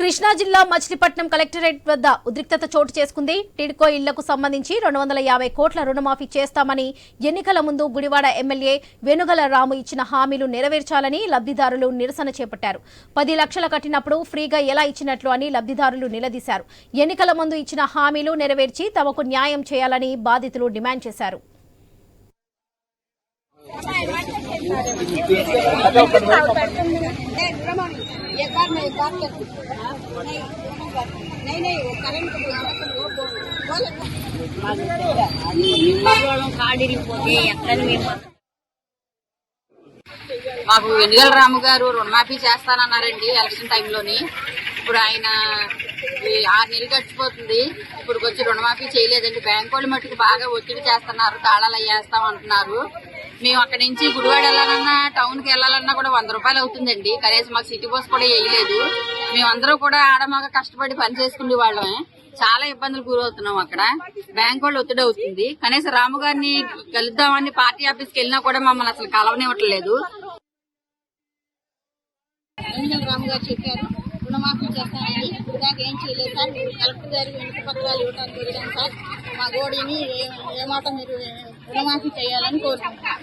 కృష్ణా జిల్లా మచిలీపట్నం కలెక్టరేట్ వద్ద ఉద్రిక్తత చోటు చేసుకుంది. టిడ్కో ఇళ్లకు సంబంధించి 250 కోట్ల రుణమాఫీ చేస్తామని ఎన్నికల ముందు గుడివాడ ఎమ్మెల్యే వెనుగల రాము ఇచ్చిన హామీలు నెరవేర్చాలని లబ్ధిదారులు నిరసన చేపట్టారు. 10 లక్షలు కట్టినప్పుడు ఫ్రీగా ఎలా ఇచ్చినట్లు అని లబ్ధిదారులు నిలదీశారు. ఎన్నికల ముందు ఇచ్చిన హామీలు నెరవేర్చి తమకు న్యాయం చేయాలని బాధితులు డిమాండ్ చేశారు. మాకు వెనుగల రాము గారు రుణమాఫీ చేస్తానన్నారండి ఎలక్షన్ టైంలోని. ఇప్పుడు ఆయన 6 నెలలు గడిచిపోతుంది, ఇప్పుడు వచ్చి రుణమాఫీ చేయలేదండి. బ్యాంకు వాళ్ళు మట్టుకు బాగా ఒత్తిడి చేస్తున్నారు, తాళాలు అయ్యేస్తాం అంటున్నారు. మేము అక్కడి నుంచి గుడివాడ వెళ్ళాలన్నా టౌన్ కి వెళ్ళాలన్నా కూడా 100 రూపాయలు అవుతుందండి. కనీసం మాకు సిటీ బస్ కూడా వేయలేదు. మేమందరూ కూడా ఆడమాగా కష్టపడి పని చేసుకునే వాళ్ళమే. చాలా ఇబ్బందులు గురవుతున్నాం. అక్కడ బ్యాంక్ వాళ్ళు ఒత్తిడి అవుతుంది. కనీసం రాము గారిని కలుద్దామని పార్టీ ఆఫీస్కి వెళ్ళినా కూడా మమ్మల్ని అసలు కలవనివ్వట్లేదు. రాము గారు చెప్పారు రుణమాఫీ చేస్తానని, ఇప్పుడు దాకా ఏం చేయలేదు సార్. మీరు కలెక్టర్ గారికి వెనుక పత్రాలు ఇవ్వడానికి వెళ్ళాం సార్. మా గోడిని ఏమాట మీరు రుణమాఫీ చేయాలని కోరుకుంటున్నాం.